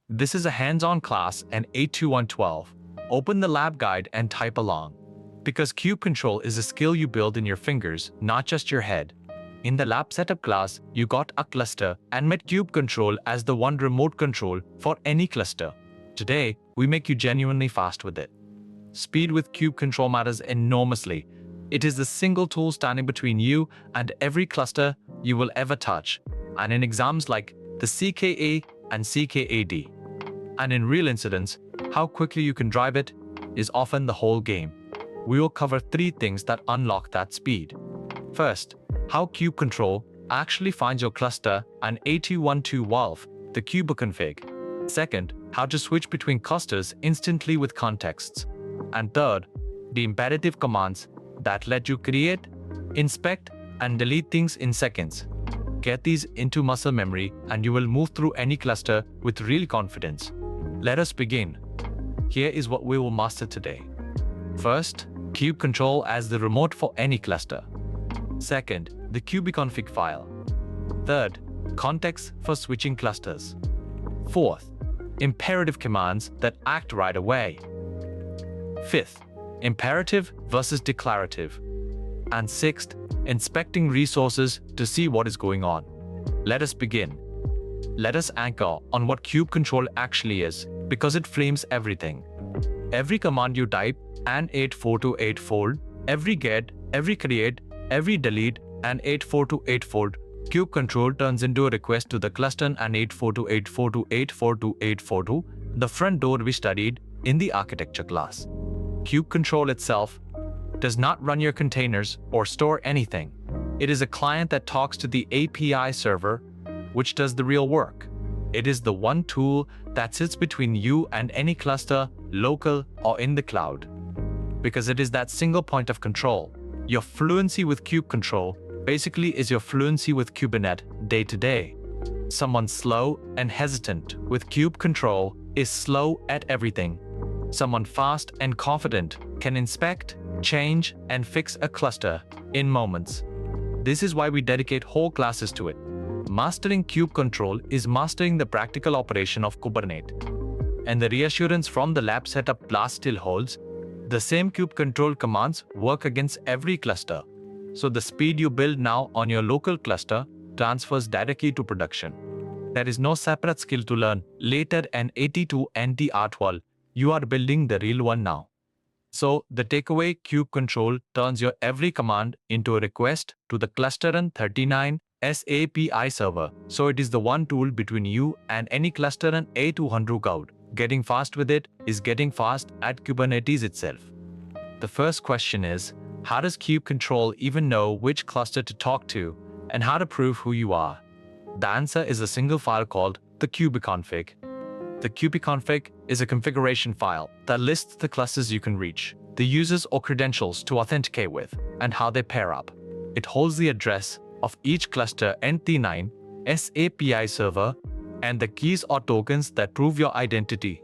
This is a hands-on class and 82112. Open the lab guide and type along. Because kube control is a skill you build in your fingers, not just your head. In the lab setup class, you got a cluster and met kube control as the one remote control for any cluster. Today, we make you genuinely fast with it. Speed with kube control matters enormously. It is the single tool standing between you and every cluster you will ever touch, and in exams like the CKA and CKAD. And in real incidents, how quickly you can drive it is often the whole game. We will cover 3 things that unlock that speed. First, how kube control actually finds your cluster and 82112, the kubeconfig. Second, how to switch between clusters instantly with contexts. And third, the imperative commands that let you create, inspect, and delete things in seconds. Get these into muscle memory and you will move through any cluster with real confidence. Let us begin. Here is what we will master today. First, kube control as the remote for any cluster. Second, the kubeconfig file. Third, context for switching clusters. Fourth, imperative commands that act right away. Fifth, imperative versus declarative. And sixth, inspecting resources to see what is going on. Let us begin. Let us anchor on what kube control actually is, because it frames everything. Every command you type, and 84284, every get, every create, every delete, and 84284, kube control turns into a request to the cluster and 842842842, the front door we studied in the architecture class. Kube control itself does not run your containers or store anything. It is a client that talks to the API server, which does the real work. It is the one tool that sits between you and any cluster, local or in the cloud. Because it is that single point of control. Your fluency with kube control basically is your fluency with Kubernetes day to day. Someone slow and hesitant with kube control is slow at everything. Someone fast and confident can inspect, change, and fix a cluster in moments. This is why we dedicate whole classes to it. Mastering kube control is mastering the practical operation of Kubernetes. And the reassurance from the lab setup class still holds. The same kube control commands work against every cluster. So the speed you build now on your local cluster transfers directly to production. There is no separate skill to learn later and 82 NTR12. You are building the real one now. So the takeaway, kube control turns your every command into a request to the cluster and 39 SAPI server. So it is the one tool between you and any cluster and A200 cloud. Getting fast with it is getting fast at Kubernetes itself. The first question is, how does kube control even know which cluster to talk to and how to prove who you are? The answer is a single file called the kubeconfig. The kubeconfig is a configuration file that lists the clusters you can reach, the users or credentials to authenticate with, and how they pair up. It holds the address of each cluster NT9 SAPI server and the keys or tokens that prove your identity.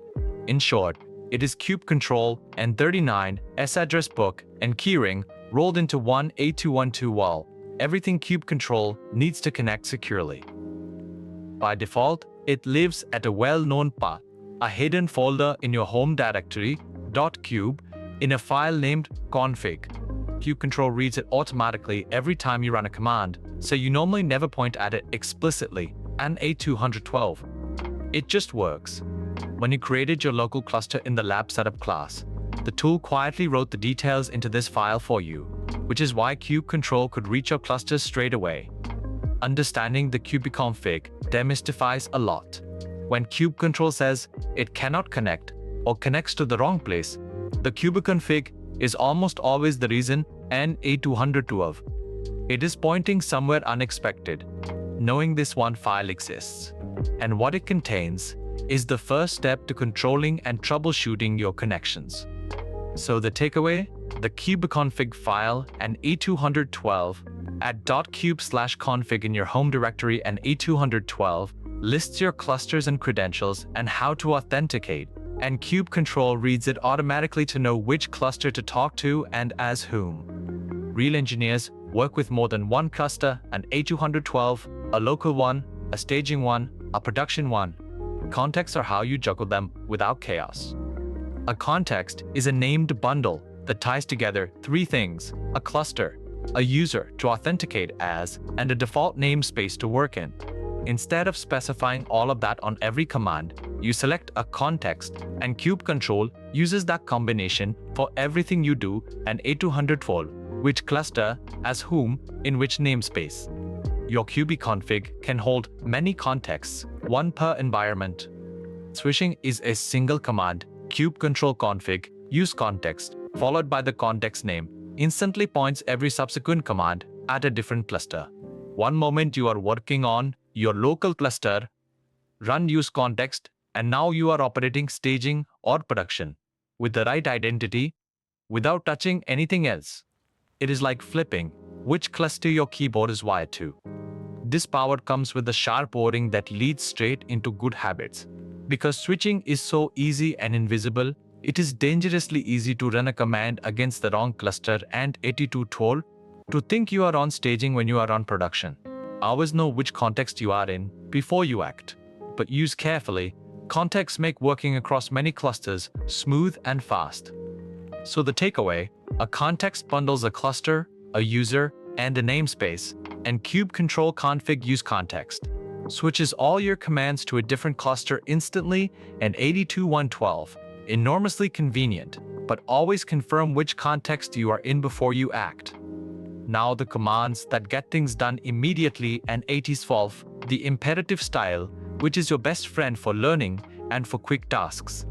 In short, it is kube control and 39 S address book and keyring rolled into one 8212 wall. Everything kube control needs to connect securely. By default, it lives at a well-known path, a hidden folder in your home directory, .kube, in a file named config. Kube control reads it automatically every time you run a command, so you normally never point at it explicitly, and 8212. It just works. When you created your local cluster in the lab setup class, the tool quietly wrote the details into this file for you, which is why kube control could reach your clusters straight away. Understanding the kubeconfig demystifies a lot. When kube control says it cannot connect or connects to the wrong place, the kubeconfig is almost always the reason N8212. It is pointing somewhere unexpected. Knowing this one file exists and what it contains is the first step to controlling and troubleshooting your connections. So the takeaway, the kubeconfig file and 8212 at .kube/config in your home directory and 8212 lists your clusters and credentials and how to authenticate, and kube control reads it automatically to know which cluster to talk to and as whom. Real engineers work with more than one cluster, an 8212, a local one, a staging one, a production one. Contexts are how you juggle them without chaos. A context is a named bundle that ties together three things: a cluster, a user to authenticate as, and a default namespace to work in. Instead of specifying all of that on every command, you select a context, and kubecontrol uses that combination for everything you do, and A212, which cluster, as whom, in which namespace. Your kubeconfig can hold many contexts, one per environment. Switching is a single command, kubecontrol config, use context, followed by the context name, instantly points every subsequent command at a different cluster. One moment you are working on your local cluster, run use context, and now you are operating staging or production with the right identity without touching anything else. It is like flipping which cluster your keyboard is wired to. This power comes with a sharp warning that leads straight into good habits. Because switching is so easy and invisible, it is dangerously easy to run a command against the wrong cluster and A212 to think you are on staging when you are on production. Always know which context you are in before you act, but use carefully. Contexts make working across many clusters smooth and fast. So the takeaway: a context bundles a cluster, a user, and a namespace, and kubecontrol config use context switches all your commands to a different cluster instantly, and 82112. Enormously convenient, but always confirm which context you are in before you act. Now the commands that get things done immediately, and 8012, the imperative style, which is your best friend for learning and for quick tasks.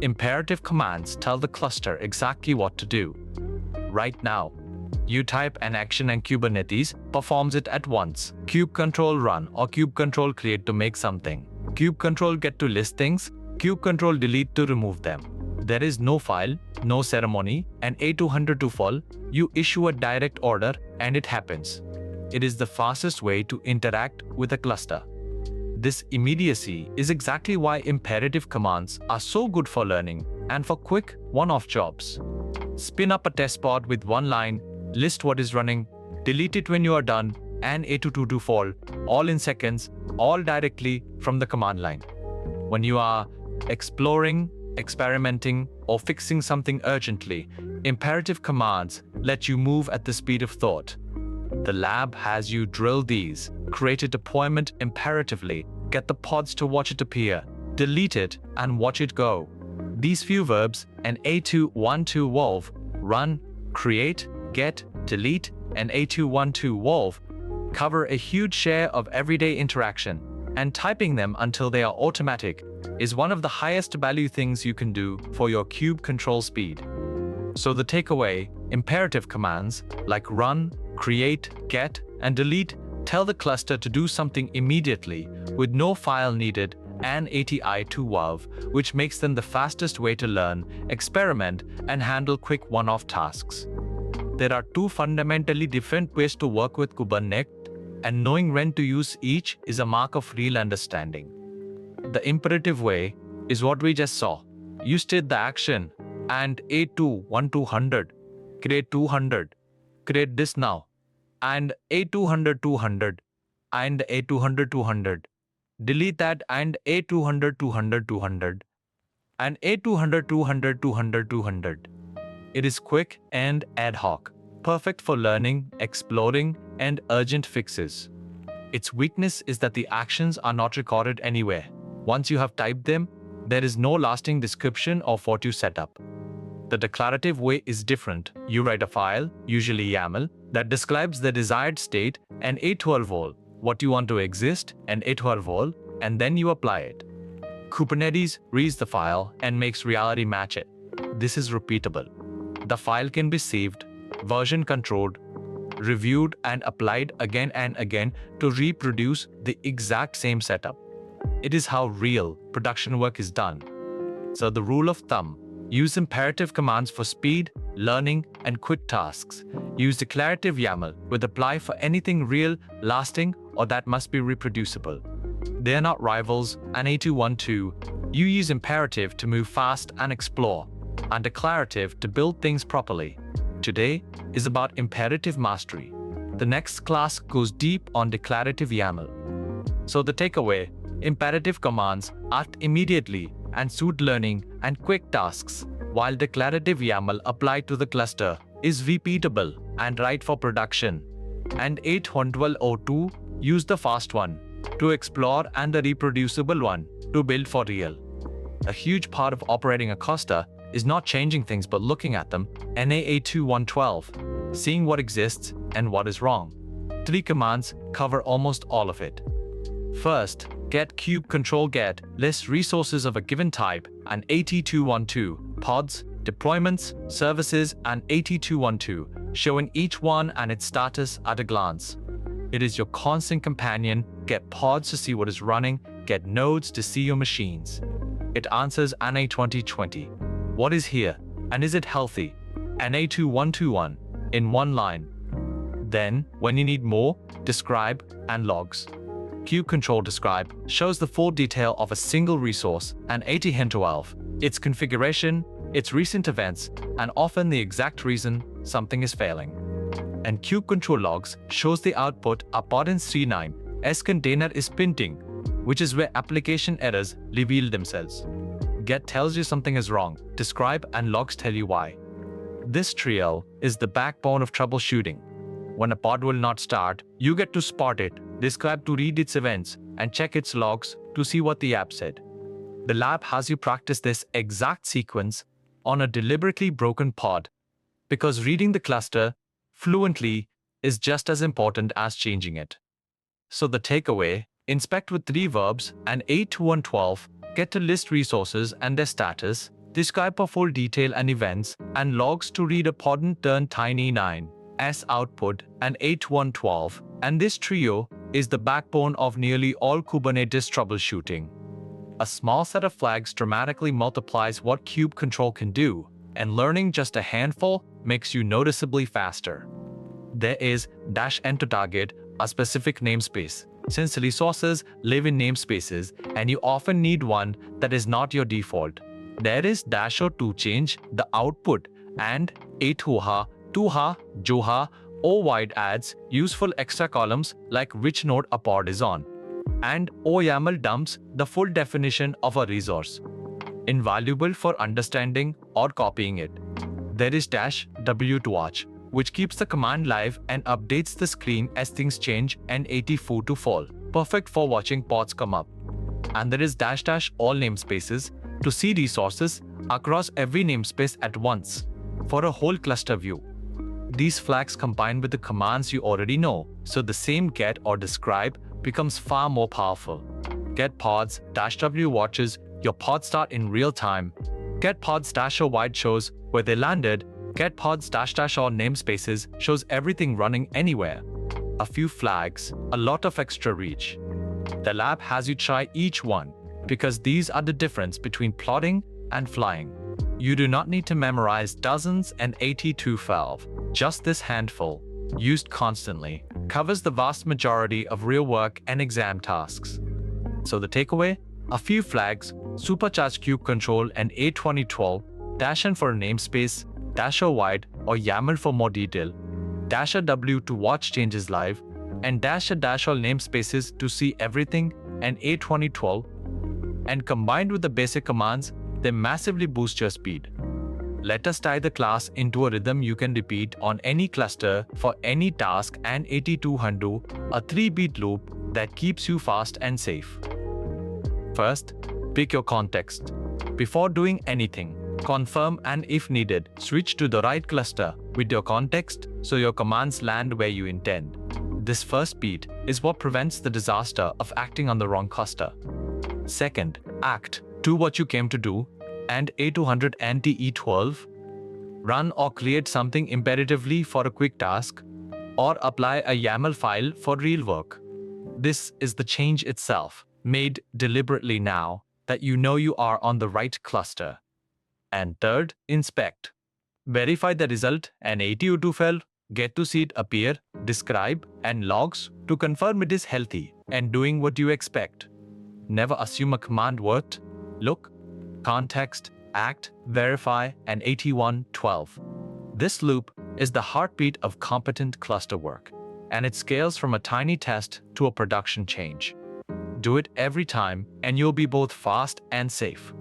Imperative commands tell the cluster exactly what to do. Right now, you type an action and Kubernetes performs it at once. Kubecontrol run or kubecontrol create to make something. Kubecontrol get to list things. Kubecontrol delete to remove them. There is no file, no ceremony, and A212, you issue a direct order and it happens. It is the fastest way to interact with a cluster. This immediacy is exactly why imperative commands are so good for learning and for quick one-off jobs. Spin up a test pod with one line, list what is running, delete it when you are done, and A212, all in seconds, all directly from the command line. When you are exploring, experimenting, or fixing something urgently, imperative commands let you move at the speed of thought. The lab has you drill these, create a deployment imperatively, get the pods to watch it appear, delete it, and watch it go. These few verbs, and A212, run, create, get, delete, and A212, cover a huge share of everyday interaction, and typing them until they are automatic is one of the highest value things you can do for your kubecontrol speed. So the takeaway: imperative commands like run, create, get, and delete tell the cluster to do something immediately with no file needed, and ATI12, which makes them the fastest way to learn, experiment, and handle quick one-off tasks. There are two fundamentally different ways to work with Kubernetes, and knowing when to use each is a mark of real understanding. The imperative way is what we just saw. You state the action, and A21200, create 200, create this now, and A200, and A200, delete that, and A200, and A200. It is quick and ad hoc, perfect for learning, exploring, and urgent fixes. Its weakness is that the actions are not recorded anywhere. Once you have typed them, there is no lasting description of what you set up. The declarative way is different. You write a file, usually YAML, that describes the desired state, and A12, what you want to exist, and A12, and then you apply it. Kubernetes reads the file and makes reality match it. This is repeatable. The file can be saved, version controlled, reviewed, and applied again and again to reproduce the exact same setup. It is how real production work is done. So the rule of thumb: use imperative commands for speed, learning, and quick tasks. Use declarative YAML with apply for anything real, lasting, or that must be reproducible. They are not rivals. And A212, you use imperative to move fast and explore, and declarative to build things properly. Today is about imperative mastery. The next class goes deep on declarative YAML. So the takeaway: Imperative commands act immediately and suit learning and quick tasks, while declarative YAML applied to the cluster is repeatable and right for production. And 812.02 use the fast one to explore and the reproducible one to build for real. A huge part of operating a cluster is not changing things but looking at them. NA82112, seeing what exists and what is wrong. 3 commands cover almost all of it. First, get kubeconfig get lists resources of a given type and 8212 pods, deployments, services, and 8212, showing each one and its status at a glance. It is your constant companion. Get pods to see what is running, get nodes to see your machines. It answers NA2020. What is here, and is it healthy? NA2121 in one line. Then, when you need more, describe and logs. kubeconfig describe shows the full detail of a single resource and 8012, its configuration, its recent events, and often the exact reason something is failing. And kubeconfig logs shows the output a pod in C9 S container is pinting, which is where application errors reveal themselves. Get tells you something is wrong, describe and logs tell you why. This trio is the backbone of troubleshooting. When a pod will not start, you get to spot it, describe to read its events, and check its logs to see what the app said. The lab has you practice this exact sequence on a deliberately broken pod, because reading the cluster fluently is just as important as changing it. So the takeaway, inspect with 3 verbs and 82112, get to list resources and their status, describe for full detail and events, and logs to read a pod and turn tiny 9 S output and 8112, and this trio is the backbone of nearly all Kubernetes troubleshooting. A small set of flags dramatically multiplies what kubeconfig can do, and learning just a handful makes you noticeably faster. There is -n to target a specific namespace, since resources live in namespaces and you often need one that is not your default. There is -o to change the output, and -tuha, tuha, joha, or wide adds useful extra columns like which node a pod is on. And OYAML dumps the full definition of a resource, invaluable for understanding or copying it. There is -w to watch, which keeps the command live and updates the screen as things change, and 84 to fall, perfect for watching pods come up. And there is -all namespaces to see resources across every namespace at once for a whole cluster view. These flags combine with the commands you already know, so the same get or describe becomes far more powerful. Get pods -w watches your pod start in real time. Get pods -o wide shows where they landed. Get pods -all namespaces shows everything running anywhere. A few flags, a lot of extra reach. The lab has you try each one, because these are the difference between plotting and flying. You do not need to memorize dozens and 8212. Just this handful, used constantly, covers the vast majority of real work and exam tasks. So the takeaway? A few flags, supercharged kubeconfig and 82012, -n for a namespace, -o wide or YAML for more detail, -w to watch changes live, and -all namespaces to see everything, and 82012. And combined with the basic commands, they massively boost your speed. Let us tie the class into a rhythm you can repeat on any cluster for any task, and 8200, a 3-beat loop that keeps you fast and safe. First, pick your context. Before doing anything, confirm and if needed, switch to the right cluster with your context so your commands land where you intend. This first beat is what prevents the disaster of acting on the wrong cluster. Second, act. Do what you came to do, and 8200 and TE12. Run or create something imperatively for a quick task, or apply a YAML file for real work. This is the change itself, made deliberately now that you know you are on the right cluster. And third, inspect. Verify the result, and 8212, get to see it appear, describe, and logs to confirm it is healthy and doing what you expect. Never assume a command worked. Look, context, act, verify, and 8112. This loop is the heartbeat of competent cluster work, and it scales from a tiny test to a production change. Do it every time, and you'll be both fast and safe.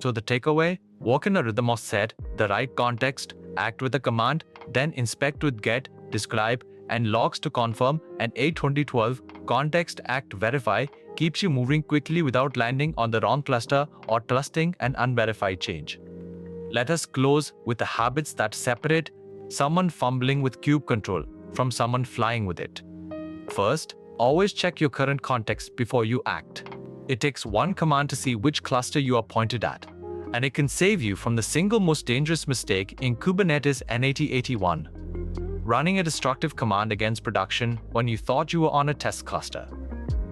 So the takeaway, work in a rhythm of set the right context, act with a command, then inspect with get, describe, and logs to confirm, and 8-20-12 context act verify keeps you moving quickly without landing on the wrong cluster or trusting an unverified change. Let us close with the habits that separate someone fumbling with kube control from someone flying with it. First, always check your current context before you act. It takes one command to see which cluster you are pointed at, and it can save you from the single most dangerous mistake in Kubernetes NAT81. Running a destructive command against production when you thought you were on a test cluster.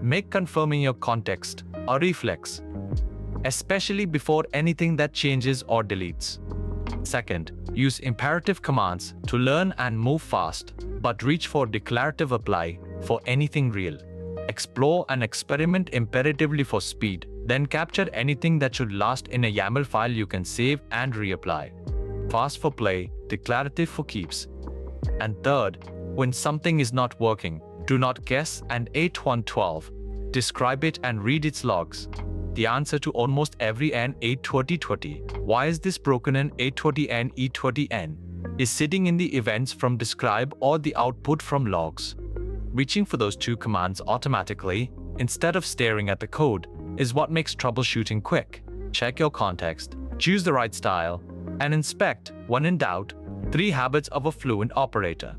Make confirming your context a reflex, especially before anything that changes or deletes. Second, use imperative commands to learn and move fast, but reach for declarative apply for anything real. Explore and experiment imperatively for speed, then capture anything that should last in a YAML file you can save and reapply. Fast for play, declarative for keeps. And third, when something is not working, do not guess and 8-1-12. Describe it and read its logs. The answer to almost every N8-20-20, why is this broken in 8-20N E-20N, is sitting in the events from describe or the output from logs. Reaching for those two commands automatically, instead of staring at the code, is what makes troubleshooting quick. Check your context, choose the right style, and inspect, when in doubt, 3 habits of a fluent operator.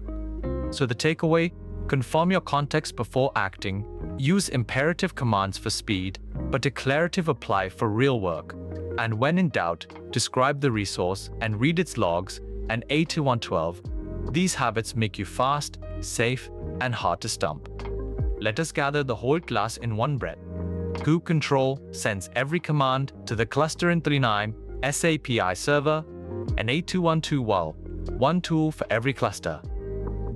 So the takeaway, confirm your context before acting, use imperative commands for speed, but declarative apply for real work. And when in doubt, describe the resource and read its logs, and 8-1-12. These habits make you fast, safe, and hard to stump. Let us gather the whole class in one breath. kubecontrol sends every command to the cluster in 39 SAPI server, and 8-2-1-2 one tool for every cluster.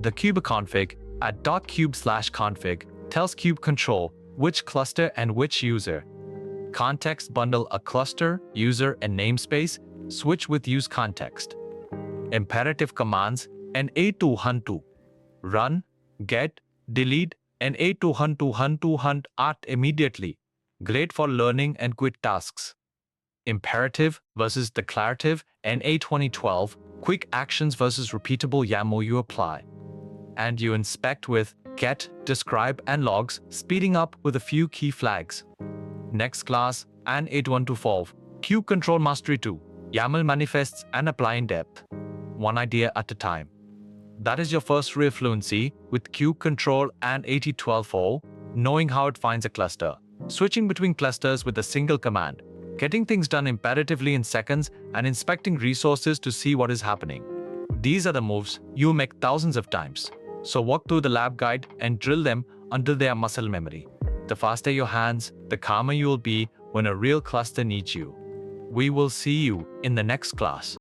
The kubeconfig at .kube/config tells kubecontrol which cluster and which user. Context bundle a cluster, user, and namespace, switch with use context. Imperative commands and 8-2-1-2. Run, get, delete, and 8-2-1-2-1-2 act immediately. Great for learning and quit tasks. Imperative versus declarative and 8-20-12. Quick actions versus repeatable YAML you apply. And you inspect with get, describe, and logs, speeding up with a few key flags. Next class, and 8-1-2-12. kubecontrol mastery 2. YAML manifests and apply in depth. One idea at a time. That is your first real fluency with kubecontrol and 80-12-4, knowing how it finds a cluster, switching between clusters with a single command, getting things done imperatively in seconds, and inspecting resources to see what is happening. These are the moves you make thousands of times. So walk through the lab guide and drill them until they are muscle memory. The faster your hands, the calmer you will be when a real cluster needs you. We will see you in the next class.